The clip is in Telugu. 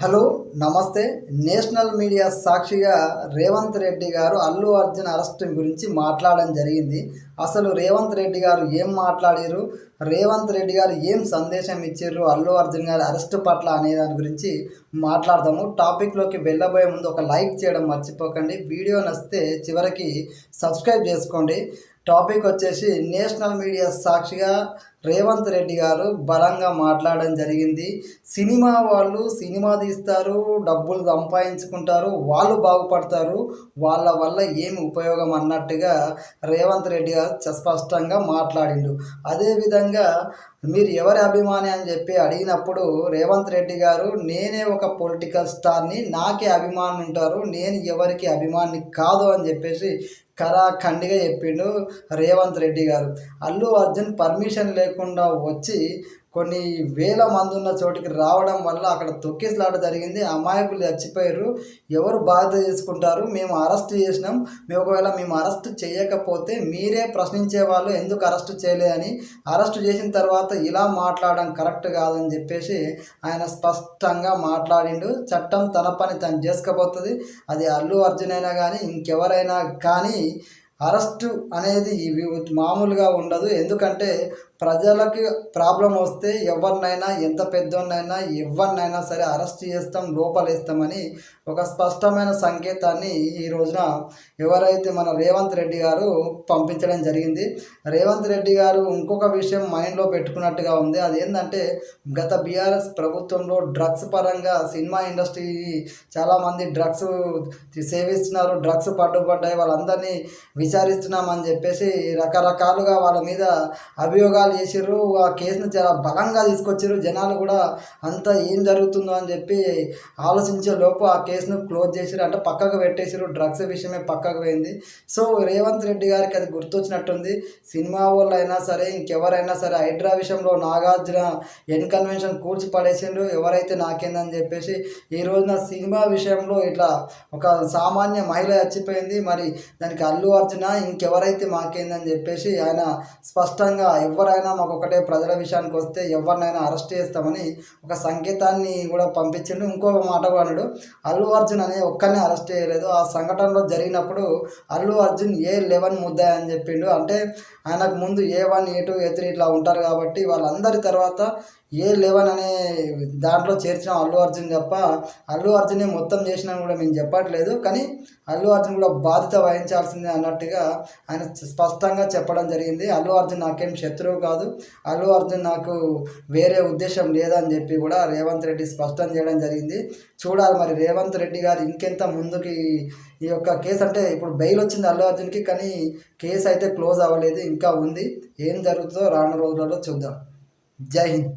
హలో నమస్తే. నేషనల్ మీడియా సాక్షిగా రేవంత్ రెడ్డి గారు అల్లు అర్జున్ అరెస్ట్ గురించి మాట్లాడడం జరిగింది. అసలు రేవంత్ రెడ్డి గారు ఏం మాట్లాడారు, రేవంత్ రెడ్డి గారు ఏం సందేశం ఇచ్చారు అల్లు అర్జున్ గారి అరెస్ట్ పట్ల అనే దాని గురించి మాట్లాడదాము. టాపిక్లోకి వెళ్ళబోయే ముందు ఒక లైక్ చేయడం మర్చిపోకండి. వీడియో నచ్చితే చివరికి సబ్స్క్రైబ్ చేసుకోండి. టాపిక్ వచ్చేసి నేషనల్ మీడియా సాక్షిగా రేవంత్ రెడ్డి గారు బలంగా మాట్లాడడం జరిగింది. సినిమా వాళ్ళు సినిమా తీస్తారు, డబ్బులు సంపాదించుకుంటారు, వాళ్ళు బాగుపడతారు, వాళ్ళ వల్ల ఏమి ఉపయోగం అన్నట్టుగా రేవంత్ రెడ్డి గారు స్పష్టంగా మాట్లాడిండు. అదేవిధంగా మీరు ఎవరి అభిమాని అని చెప్పి అడిగినప్పుడు రేవంత్ రెడ్డి గారు నేనే ఒక పొలిటికల్ స్టార్ని, నాకే అభిమానులు ఉంటారు, నేను ఎవరికి అభిమాని కాదు అని చెప్పేసి ఖరాఖండిగా చెప్పిండు రేవంత్ రెడ్డి గారు. అల్లు అర్జున్ పర్మిషన్ లేకుండా వచ్చి కొన్ని వేల మంది ఉన్న చోటికి రావడం వల్ల అక్కడ తొక్కిసలాట జరిగింది. అమాయకులు చచ్చిపోయారు. ఎవరు బాధ్యత తీసుకుంటారు? మేము అరెస్ట్ చేసినాం, ఒకవేళ మేము అరెస్ట్ చేయకపోతే మీరే ప్రశ్నించే వాళ్ళు ఎందుకు అరెస్ట్ చేయలేదని, అరెస్ట్ చేసిన తర్వాత ఇలా మాట్లాడడం కరెక్ట్ కాదని చెప్పేసి ఆయన స్పష్టంగా మాట్లాడిండు. చట్టం తన పని తను చేసుకపోతుంది. అది అల్లు అర్జున్ అయినా కానీ ఇంకెవరైనా కానీ అరెస్టు అనేది ఇవి మామూలుగా ఉండదు. ఎందుకంటే ప్రజలకి ప్రాబ్లం వస్తే ఎవరినైనా, ఎంత పెద్దోన్నైనా, ఎవరినైనా సరే అరెస్ట్ చేస్తాం, లోపలేస్తామని ఒక స్పష్టమైన సంకేతాన్ని ఈ రోజున ఎవరైతే మన రేవంత్ రెడ్డి గారు పంపించడం జరిగింది. రేవంత్ రెడ్డి గారు ఇంకొక విషయం మైండ్లో పెట్టుకున్నట్టుగా ఉంది. అదేంటంటే గత బీఆర్ఎస్ ప్రభుత్వంలో డ్రగ్స్ పరంగా సినిమా ఇండస్ట్రీ చాలామంది డ్రగ్స్ సేవిస్తున్నారు, డ్రగ్స్ పట్టుబడ్డాయి, వాళ్ళందరినీ విచారిస్తున్నామని చెప్పేసి రకరకాలుగా వాళ్ళ మీద అభియోగాలు చేసిర్రు. ఆ కేసును చాలా బలంగా తీసుకొచ్చారు. జనాలు కూడా అంతా ఏం జరుగుతుందో అని చెప్పి ఆలోచించే లోపు ఆ కేసును క్లోజ్ చేసిరు, అంటే పక్కకు పెట్టేసారు. డ్రగ్స్ విషయమే పక్కకు పోయింది. సో రేవంత్ రెడ్డి గారికి అది గుర్తొచ్చినట్టుంది. సినిమా వాళ్ళు అయినా సరే, ఇంకెవరైనా సరే, హైడ్రా విషయంలో నాగార్జున ఎన్ కన్వెన్షన్ కూల్చి పడేసిండు, ఎవరైతే నాకేందని చెప్పేసి ఈ రోజున సినిమా విషయంలో ఇట్లా ఒక సామాన్య మహిళ చచ్చిపోయింది, మరి దానికి అల్లు అర్జున ఇంకెవరైతే మాకేందని చెప్పేసి ఆయన స్పష్టంగా ఎవరైనా మాకు ఒకటే, ప్రజల విషయానికి వస్తే ఎవరినైనా అరెస్ట్ చేస్తామని ఒక సంకేతాన్ని కూడా పంపించిండు. ఇంకో మాట అన్నాడు, అల్లు అర్జున్ అనే ఒక్కరిని అరెస్ట్ చేయలేదు. ఆ సంఘటనలో జరిగినప్పుడు అల్లు అర్జున్ A11 ముద్దాయి అని చెప్పిండు. అంటే ఆయనకు ముందు A1, A2, A3 ఇట్లా ఉంటారు కాబట్టి వాళ్ళందరి తర్వాత A11 అనే దాంట్లో చేర్చిన అల్లు అర్జున్ తప్ప అల్లు అర్జునే మొత్తం చేసినా కూడా మేము చెప్పట్లేదు, కానీ అల్లు అర్జున్ కూడా బాధ్యత వహించాల్సిందే అన్నట్టుగా ఆయన స్పష్టంగా చెప్పడం జరిగింది. అల్లు అర్జున్ నాకేం శత్రువు కాదు, అల్లు అర్జున్ నాకు వేరే ఉద్దేశం లేదని చెప్పి కూడా రేవంత్ రెడ్డి స్పష్టం చేయడం జరిగింది. చూడాలి మరి రేవంత్ రెడ్డి గారు ఇంకెంత ముందుకి ఈ యొక్క కేసు, అంటే ఇప్పుడు బెయిల్ వచ్చింది అల్లు అర్జున్కి, కానీ కేసు అయితే క్లోజ్ అవ్వలేదు, ఇంకా ఉంది. ఏం జరుగుతుందో రాను రోజులలో చూద్దాం. జై హింద్.